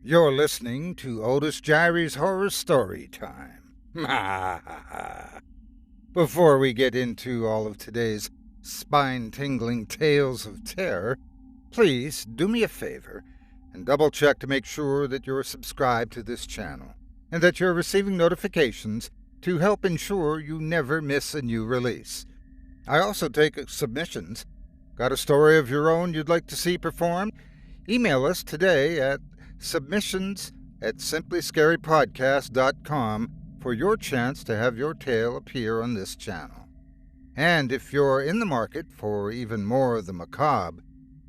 You're listening to Otis Jiry's Horror Storytime. Before we get into all of today's spine-tingling tales of terror, please do me a favor and double-check to make sure that you're subscribed to this channel and that you're receiving notifications to help ensure you never miss a new release. I also take submissions. Got a story of your own you'd like to see performed? Email us today at submissions@simplyscarypodcast.com for your chance to have your tale appear on this channel. And if you're in the market for even more of the macabre,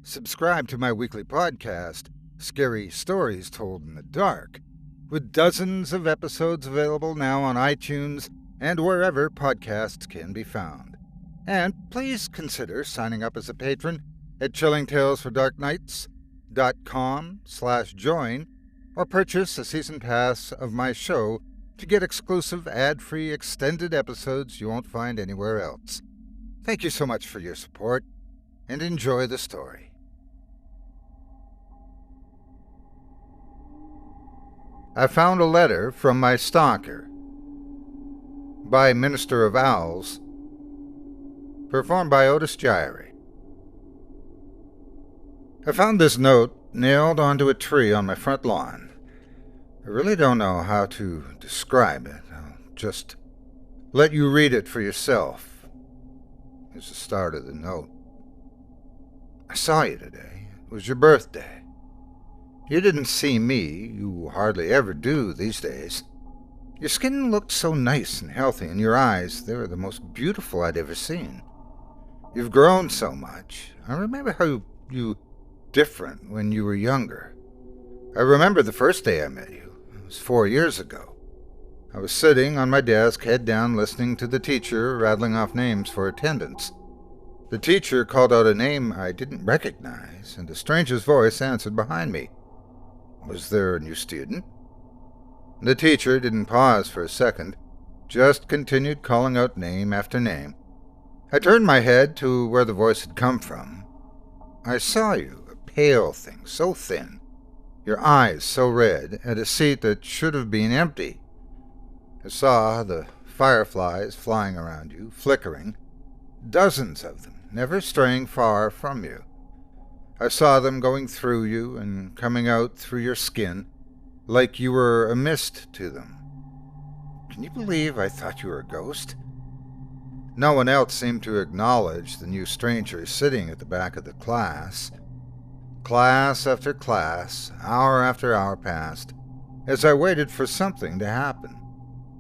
subscribe to my weekly podcast, Scary Stories Told in the Dark, with dozens of episodes available now on iTunes and wherever podcasts can be found. And please consider signing up as a patron at chillingtalesfordarknights.com/join or purchase a season pass of my show to get exclusive ad-free extended episodes you won't find anywhere else. Thank you so much for your support, and enjoy the story. I found a letter from my stalker by MinisterOfOwls, performed by Otis Jiry. I found this note nailed onto a tree on my front lawn. I really don't know how to describe it. I'll just let you read it for yourself. Here's the start of the note. I saw you today. It was your birthday. You didn't see me. You hardly ever do these days. Your skin looked so nice and healthy, and your eyes, they were the most beautiful I'd ever seen. You've grown so much. I remember how you different when you were younger. I remember the first day I met you. It was 4 years ago. I was sitting on my desk, head down, listening to the teacher rattling off names for attendance. The teacher called out a name I didn't recognize, and a stranger's voice answered behind me. Was there a new student? The teacher didn't pause for a second, just continued calling out name after name. I turned my head to where the voice had come from. I saw you, a pale thing, so thin, your eyes so red, at a seat that should have been empty. I saw the fireflies flying around you, flickering, dozens of them, never straying far from you. I saw them going through you and coming out through your skin, like you were a mist to them. Can you believe I thought you were a ghost? No one else seemed to acknowledge the new stranger sitting at the back of the class. Class after class, hour after hour passed, as I waited for something to happen,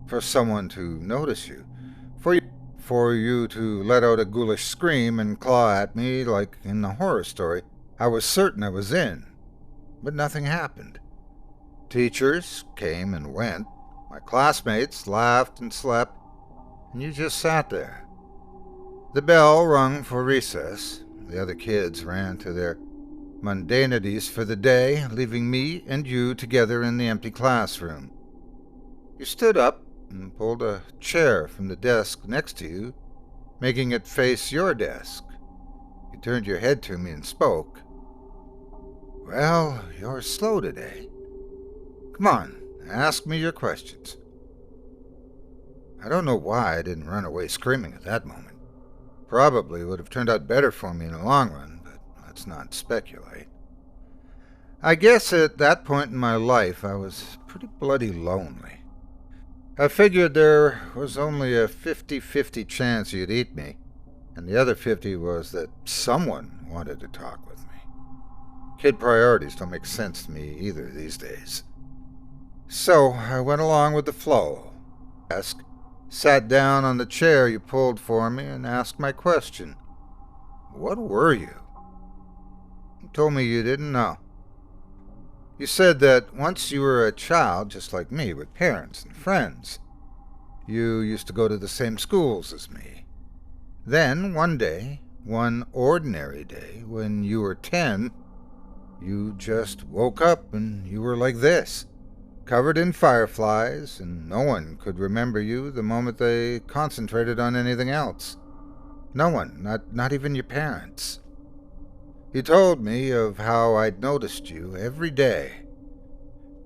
for someone to notice you, for you to let out a ghoulish scream and claw at me like in the horror story I was certain I was in. But nothing happened. Teachers came and went, my classmates laughed and slept, and you just sat there. The bell rung for recess. The other kids ran to their mundanities for the day, leaving me and you together in the empty classroom. You stood up and pulled a chair from the desk next to you, making it face your desk. You turned your head to me and spoke. Well, you're slow today. Come on, ask me your questions. I don't know why I didn't run away screaming at that moment. Probably would have turned out better for me in the long run, but let's not speculate. I guess at that point in my life I was pretty bloody lonely. I figured there was only a 50-50 chance you'd eat me, and the other 50 was that someone wanted to talk with me. Kid priorities don't make sense to me either these days. So I went along with the flow. Sat down on the chair you pulled for me and asked my question. What were you? You told me you didn't know. You said that once you were a child, just like me, with parents and friends. You used to go to the same schools as me. Then, one day, one ordinary day, when you were 10, you just woke up and you were like this, covered in fireflies, and no one could remember you the moment they concentrated on anything else. No one, not even your parents. You told me of how I'd noticed you every day.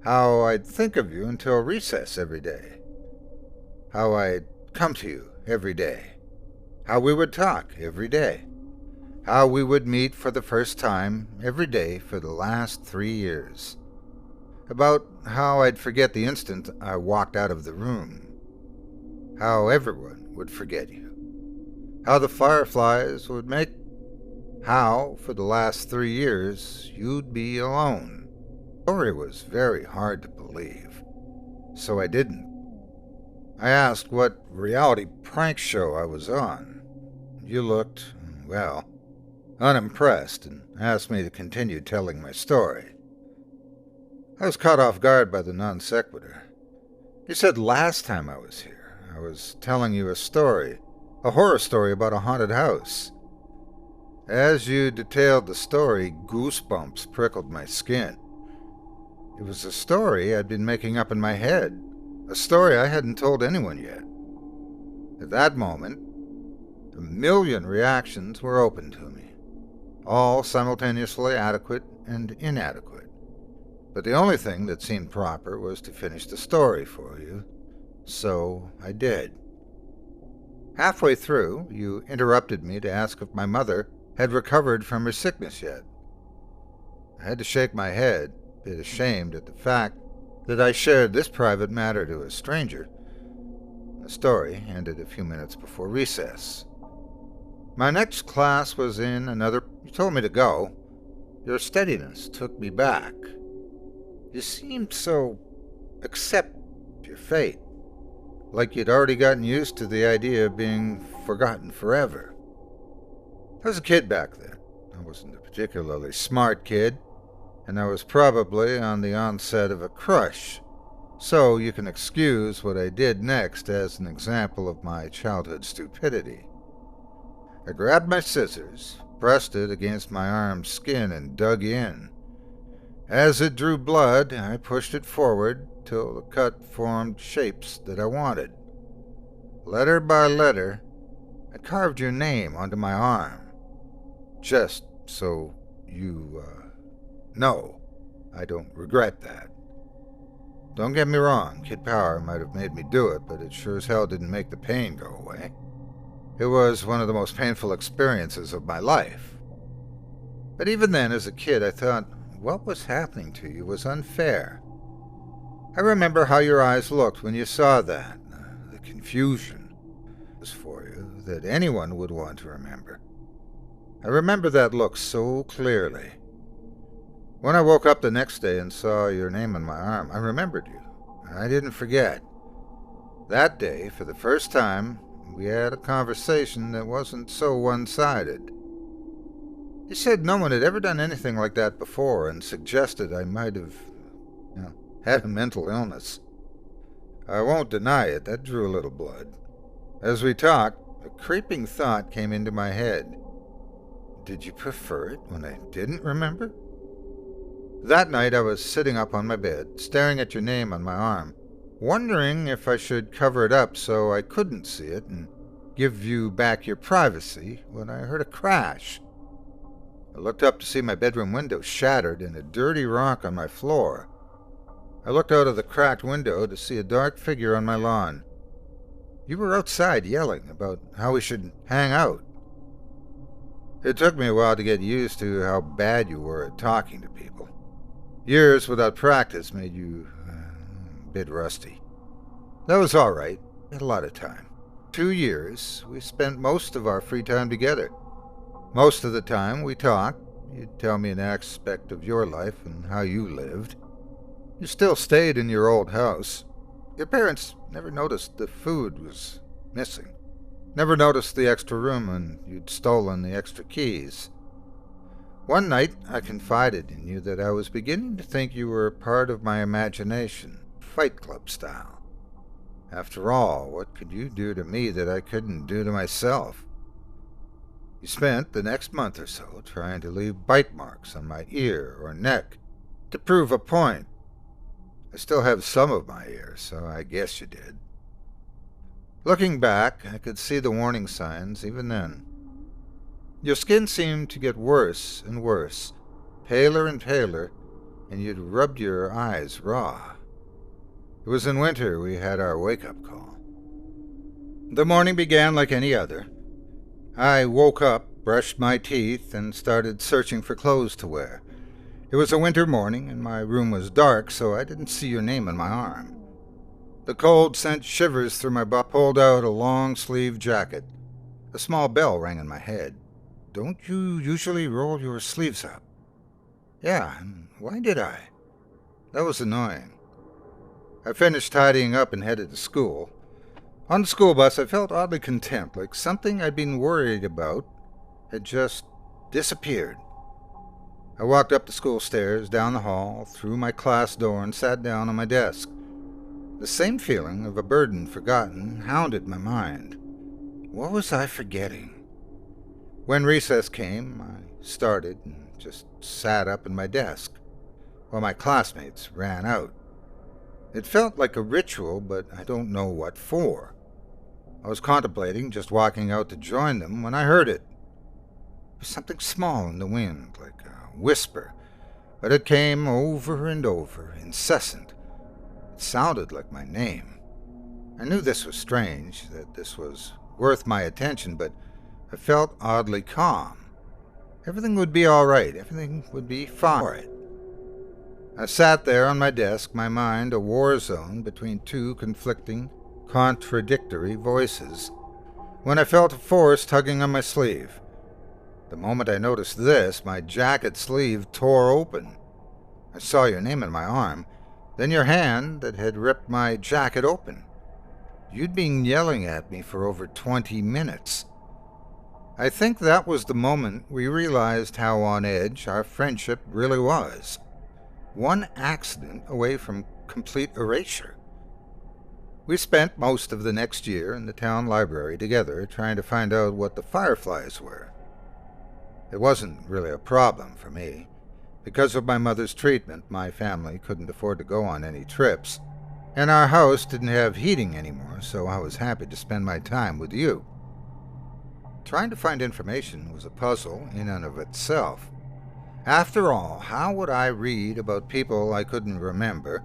How I'd think of you until recess every day. How I'd come to you every day. How we would talk every day. How we would meet for the first time every day for the last 3 years. About how I'd forget the instant I walked out of the room. How everyone would forget you. How the fireflies would make. How, for the last 3 years, you'd be alone. The story was very hard to believe, so I didn't. I asked what reality prank show I was on. You looked, well, unimpressed and asked me to continue telling my story. I was caught off guard by the non sequitur. You said last time I was here, I was telling you a story, a horror story about a haunted house. As you detailed the story, goosebumps prickled my skin. It was a story I'd been making up in my head, a story I hadn't told anyone yet. At that moment, 1,000,000 reactions were open to me, all simultaneously adequate and inadequate. But the only thing that seemed proper was to finish the story for you, so I did. Halfway through, you interrupted me to ask if my mother had recovered from her sickness yet. I had to shake my head, a bit ashamed at the fact that I shared this private matter to a stranger. The story ended a few minutes before recess. My next class was in another. You told me to go. Your steadiness took me back. You seemed so accept your fate, like you'd already gotten used to the idea of being forgotten forever. I was a kid back then. I wasn't a particularly smart kid, and I was probably on the onset of a crush, so you can excuse what I did next as an example of my childhood stupidity. I grabbed my scissors, pressed it against my arm's skin, and dug in. As it drew blood, I pushed it forward till the cut formed shapes that I wanted. Letter by letter, I carved your name onto my arm. Just so you, know, I don't regret that. Don't get me wrong, Kid Power might have made me do it, but it sure as hell didn't make the pain go away. It was one of the most painful experiences of my life. But even then, as a kid, I thought what was happening to you was unfair. I remember how your eyes looked when you saw that, the confusion was for you that anyone would want to remember. I remember that look so clearly. When I woke up the next day and saw your name on my arm, I remembered you. I didn't forget. That day, for the first time, we had a conversation that wasn't so one-sided. You said no one had ever done anything like that before and suggested I might have, had a mental illness. I won't deny it, that drew a little blood. As we talked, a creeping thought came into my head. Did you prefer it when I didn't remember? That night I was sitting up on my bed, staring at your name on my arm, wondering if I should cover it up so I couldn't see it and give you back your privacy when I heard a crash. I looked up to see my bedroom window shattered and a dirty rock on my floor. I looked out of the cracked window to see a dark figure on my lawn. You were outside yelling about how we should hang out. It took me a while to get used to how bad you were at talking to people. Years without practice made you a bit rusty. That was all right. We had a lot of time. 2 years, we spent most of our free time together. Most of the time we talked. You'd tell me an aspect of your life and how you lived. You still stayed in your old house. Your parents never noticed the food was missing. Never noticed the extra room and you'd stolen the extra keys. One night I confided in you that I was beginning to think you were part of my imagination, Fight Club style. After all, what could you do to me that I couldn't do to myself? You spent the next month or so trying to leave bite marks on my ear or neck to prove a point. I still have some of my ears, so I guess you did. Looking back, I could see the warning signs even then. Your skin seemed to get worse and worse, paler and paler, and you'd rubbed your eyes raw. It was in winter we had our wake-up call. The morning began like any other. I woke up, brushed my teeth, and started searching for clothes to wear. It was a winter morning, and my room was dark, so I didn't see your name on my arm. The cold sent shivers through my body. Pulled out a long-sleeved jacket. A small bell rang in my head. Don't you usually roll your sleeves up? Yeah, and why did I? That was annoying. I finished tidying up and headed to school. On the school bus, I felt oddly content, like something I'd been worried about had just disappeared. I walked up the school stairs, down the hall, through my class door, and sat down on my desk. The same feeling of a burden forgotten hounded my mind. What was I forgetting? When recess came, I started and just sat up in my desk, while my classmates ran out. It felt like a ritual, but I don't know what for. I was contemplating just walking out to join them when I heard it. It was something small in the wind, like a whisper, but it came over and over, incessant. It sounded like my name. I knew this was strange, that this was worth my attention, but I felt oddly calm. Everything would be all right. Everything would be fine. I sat there on my desk, my mind a war zone between two conflicting, contradictory voices, when I felt a force tugging on my sleeve. The moment I noticed this, my jacket sleeve tore open. I saw your name on my arm, then your hand that had ripped my jacket open. You'd been yelling at me for over 20 minutes. I think that was the moment we realized how on edge our friendship really was. One accident away from complete erasure. We spent most of the next year in the town library together trying to find out what the fireflies were. It wasn't really a problem for me. Because of my mother's treatment, my family couldn't afford to go on any trips, and our house didn't have heating anymore, so I was happy to spend my time with you. Trying to find information was a puzzle in and of itself. After all, how would I read about people I couldn't remember,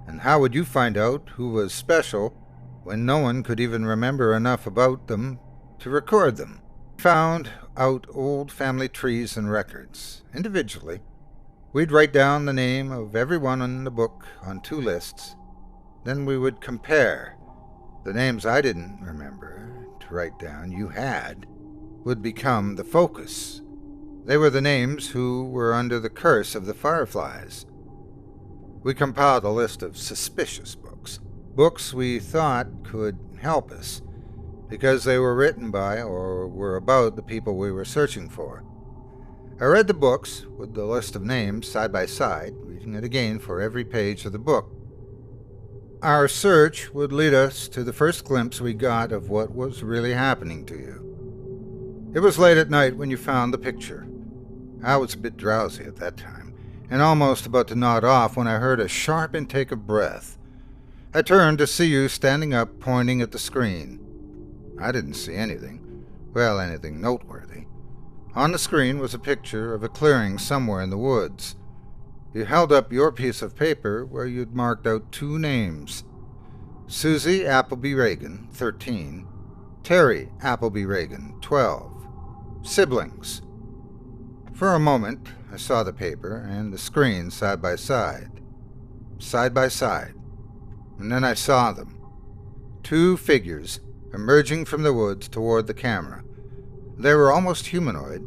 and how would you find out who was special when no one could even remember enough about them to record them? Found out old family trees and records, individually. We'd write down the name of everyone in the book on 2 lists. Then we would compare. The names I didn't remember to write down, you had, would become the focus. They were the names who were under the curse of the fireflies. We compiled a list of suspicious books. Books we thought could help us, because they were written by or were about the people we were searching for. I read the books with the list of names side by side, reading it again for every page of the book. Our search would lead us to the first glimpse we got of what was really happening to you. It was late at night when you found the picture. I was a bit drowsy at that time, and almost about to nod off when I heard a sharp intake of breath. I turned to see you standing up, pointing at the screen. I didn't see anything. Well, anything noteworthy. On the screen was a picture of a clearing somewhere in the woods. You held up your piece of paper where you'd marked out 2 names. Susie Appleby Reagan, 13. Terry Appleby Reagan, 12. Siblings. For a moment, I saw the paper and the screen side by side. Side by side. And then I saw them. 2 figures emerging from the woods toward the camera. They were almost humanoid,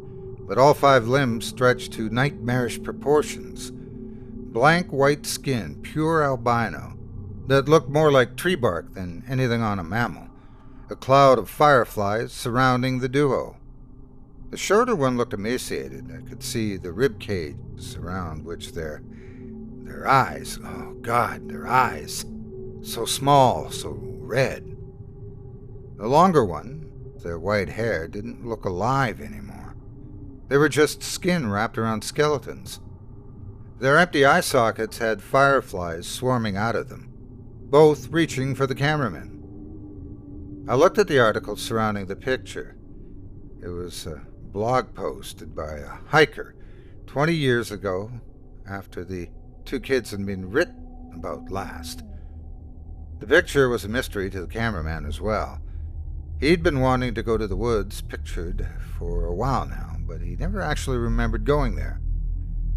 but all 5 limbs stretched to nightmarish proportions. Blank white skin, pure albino, that looked more like tree bark than anything on a mammal. A cloud of fireflies surrounding the duo. The shorter one looked emaciated. I could see the rib cages around which their eyes, oh God, their eyes, so small, so red. The longer one, their white hair, didn't look alive anymore. They were just skin wrapped around skeletons. Their empty eye sockets had fireflies swarming out of them, both reaching for the cameraman. I looked at the article surrounding the picture. It was a blog posted by a hiker 20 years ago after the two kids had been written about last. The picture was a mystery to the cameraman as well. He'd been wanting to go to the woods pictured for a while now, but he never actually remembered going there.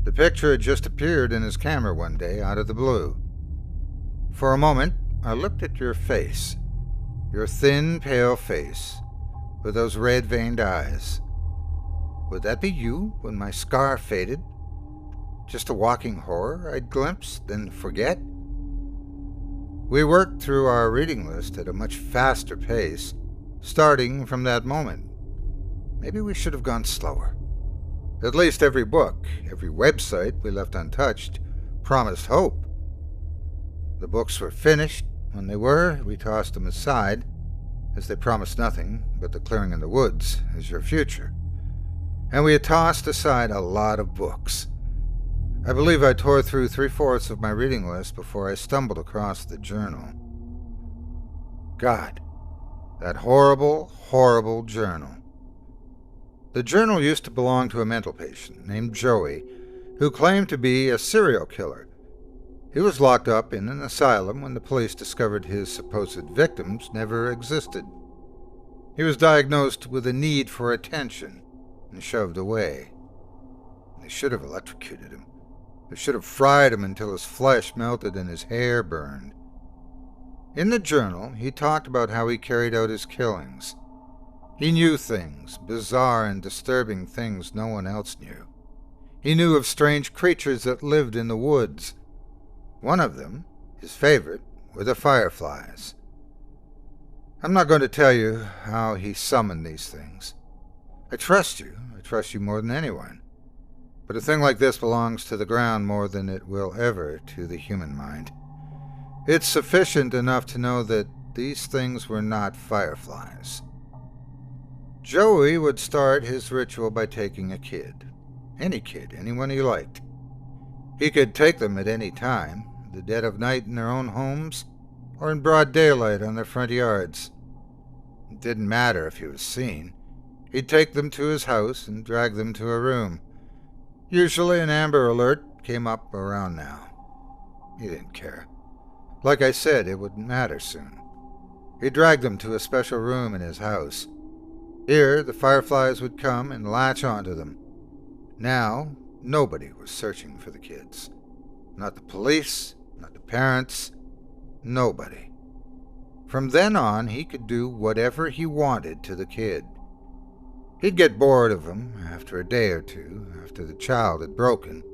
The picture had just appeared in his camera one day out of the blue. For a moment, I looked at your face, your thin, pale face, with those red-veined eyes. Would that be you when my scar faded? Just a walking horror I'd glimpse, then forget? We worked through our reading list at a much faster pace, starting from that moment. Maybe we should have gone slower. At least every book, every website we left untouched, promised hope. The books were finished. When they were, we tossed them aside, as they promised nothing but the clearing in the woods as your future. And we had tossed aside a lot of books. I believe I tore through 3/4 of my reading list before I stumbled across the journal. God, that horrible, horrible journal. The journal used to belong to a mental patient named Joey, who claimed to be a serial killer. He was locked up in an asylum when the police discovered his supposed victims never existed. He was diagnosed with a need for attention and shoved away. They should have electrocuted him. They should have fried him until his flesh melted and his hair burned. In the journal, he talked about how he carried out his killings. He knew things, bizarre and disturbing things no one else knew. He knew of strange creatures that lived in the woods. One of them, his favorite, were the fireflies. I'm not going to tell you how he summoned these things. I trust you more than anyone. But a thing like this belongs to the ground more than it will ever to the human mind. It's sufficient enough to know that these things were not fireflies. Joey would start his ritual by taking a kid. Any kid, anyone he liked. He could take them at any time, the dead of night in their own homes, or in broad daylight on their front yards. It didn't matter if he was seen. He'd take them to his house and drag them to a room. Usually an Amber Alert came up around now. He didn't care. Like I said, it wouldn't matter soon. He dragged them to a special room in his house. Here, the fireflies would come and latch onto them. Now, nobody was searching for the kids. Not the police, not the parents, nobody. From then on, he could do whatever he wanted to the kid. He'd get bored of him after a day or two, after the child had broken,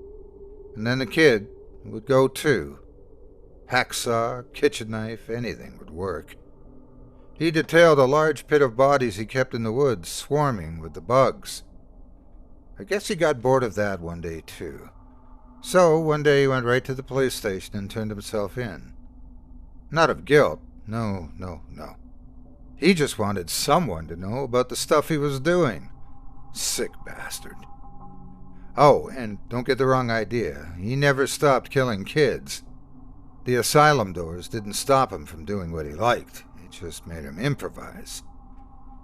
and then the kid would go too. Hacksaw, kitchen knife, anything would work. He detailed a large pit of bodies he kept in the woods, swarming with the bugs. I guess he got bored of that one day too. So one day he went right to the police station and turned himself in. Not of guilt, no. He just wanted someone to know about the stuff he was doing. Sick bastard. Oh, and don't get the wrong idea. He never stopped killing kids. The asylum doors didn't stop him from doing what he liked. It just made him improvise.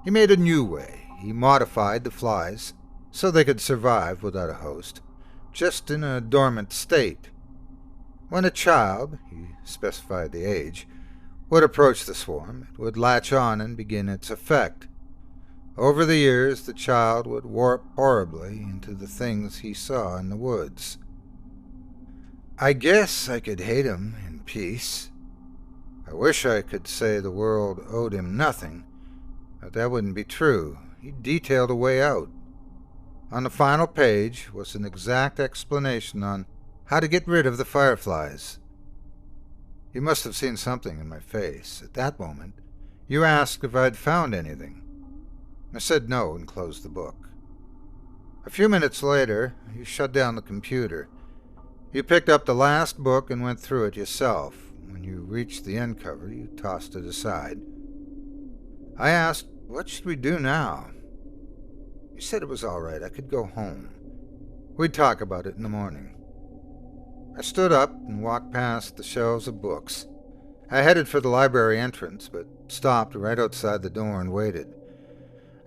He made a new way. He modified the flies so they could survive without a host, just in a dormant state. When a child, he specified the age, would approach the swarm, it would latch on and begin its effect. Over the years, the child would warp horribly into the things he saw in the woods. I guess I could hate him in peace. I wish I could say the world owed him nothing, but that wouldn't be true. He detailed a way out. On the final page was an exact explanation on how to get rid of the fireflies. You must have seen something in my face. At that moment, you asked if I'd found anything. I said no and closed the book. A few minutes later, you shut down the computer. You picked up the last book and went through it yourself. When you reached the end cover, you tossed it aside. I asked, what should we do now? You said it was all right. I could go home. We'd talk about it in the morning. I stood up and walked past the shelves of books. I headed for the library entrance, but stopped right outside the door and waited.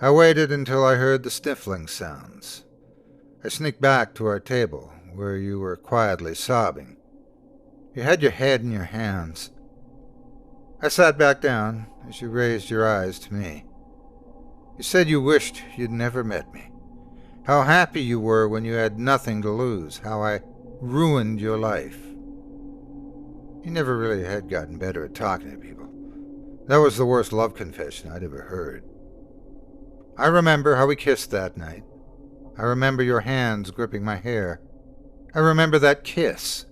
I waited until I heard the sniffling sounds. I sneaked back to our table, where you were quietly sobbing. You had your head in your hands. I sat back down as you raised your eyes to me. You said you wished you'd never met me. How happy you were when you had nothing to lose. How I ruined your life. You never really had gotten better at talking to people. That was the worst love confession I'd ever heard. I remember how we kissed that night. I remember your hands gripping my hair. I remember that kiss.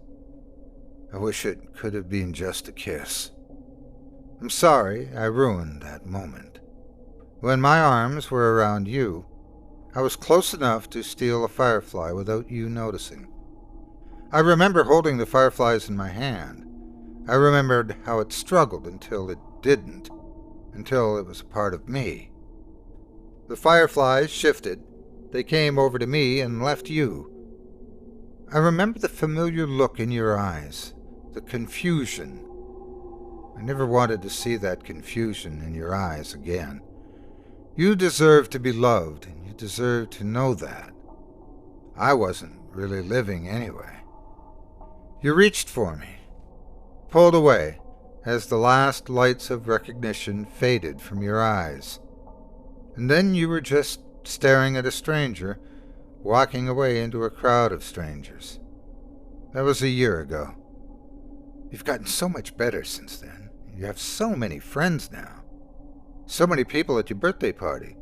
I wish it could have been just a kiss. I'm sorry I ruined that moment. When my arms were around you, I was close enough to steal a firefly without you noticing. I remember holding the fireflies in my hand. I remembered how it struggled until it didn't, until it was a part of me. The fireflies shifted. They came over to me and left you. I remember the familiar look in your eyes, the confusion. I never wanted to see that confusion in your eyes again. You deserved to be loved, and you deserved to know that. I wasn't really living anyway. You reached for me, pulled away as the last lights of recognition faded from your eyes. And then you were just staring at a stranger, walking away into a crowd of strangers. That was a year ago. You've gotten so much better since then. You have so many friends now. So many people at your birthday party.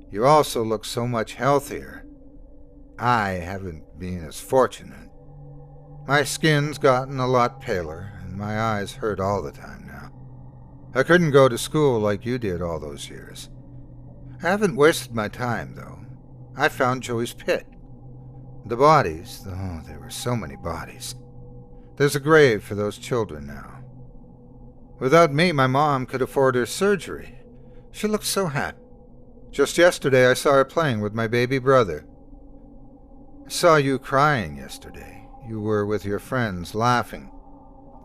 You also look so much healthier. I haven't been as fortunate. My skin's gotten a lot paler, and my eyes hurt all the time now. I couldn't go to school like you did all those years. I haven't wasted my time, though. I found Joey's pit. The bodies, oh, there were so many bodies. There's a grave for those children now. Without me, my mom could afford her surgery. She looked so happy. Just yesterday, I saw her playing with my baby brother. I saw you crying yesterday. You were with your friends, laughing.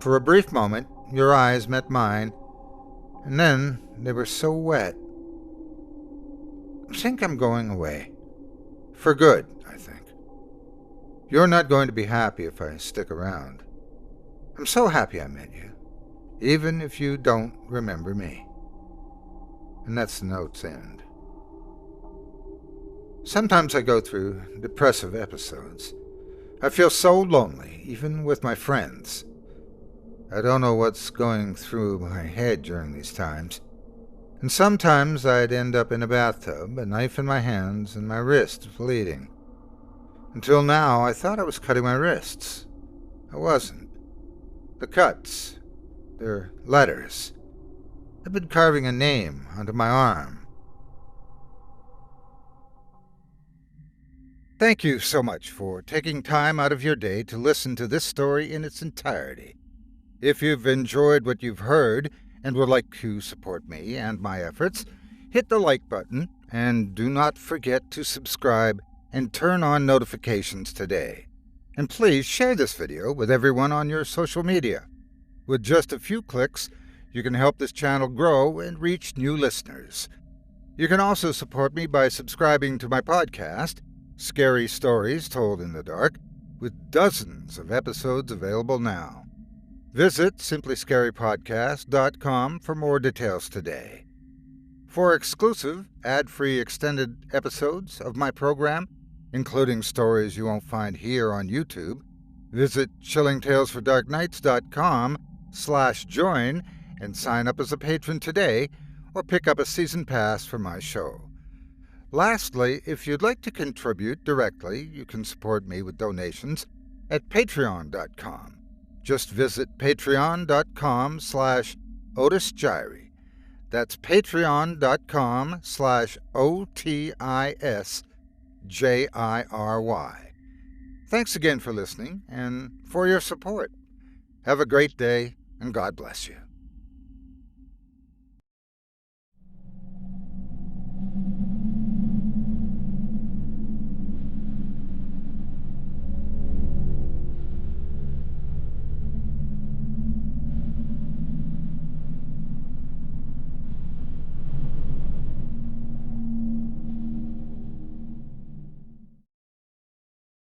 For a brief moment, your eyes met mine, and then they were so wet. I think I'm going away. For good, I think. You're not going to be happy if I stick around. I'm so happy I met you, even if you don't remember me. And that's the note's end. Sometimes I go through depressive episodes. I feel so lonely, even with my friends. I don't know what's going through my head during these times. And sometimes I'd end up in a bathtub, a knife in my hands, and my wrists bleeding. Until now, I thought I was cutting my wrists. I wasn't. The cuts, they're letters. I've been carving a name onto my arm. Thank you so much for taking time out of your day to listen to this story in its entirety. If you've enjoyed what you've heard and would like to support me and my efforts, hit the like button and do not forget to subscribe and turn on notifications today. And please share this video with everyone on your social media. With just a few clicks, you can help this channel grow and reach new listeners. You can also support me by subscribing to my podcast, Scary Stories Told in the Dark, with dozens of episodes available now. Visit simplyscarypodcast.com for more details today. For exclusive, ad-free extended episodes of my program, including stories you won't find here on YouTube, visit chillingtalesfordarknights.com/join and sign up as a patron today, or pick up a season pass for my show. Lastly, if you'd like to contribute directly, you can support me with donations at patreon.com. Just visit patreon.com/Otis Jiry. That's patreon.com/OTISJIRY. Thanks again for listening and for your support. Have a great day, and God bless you.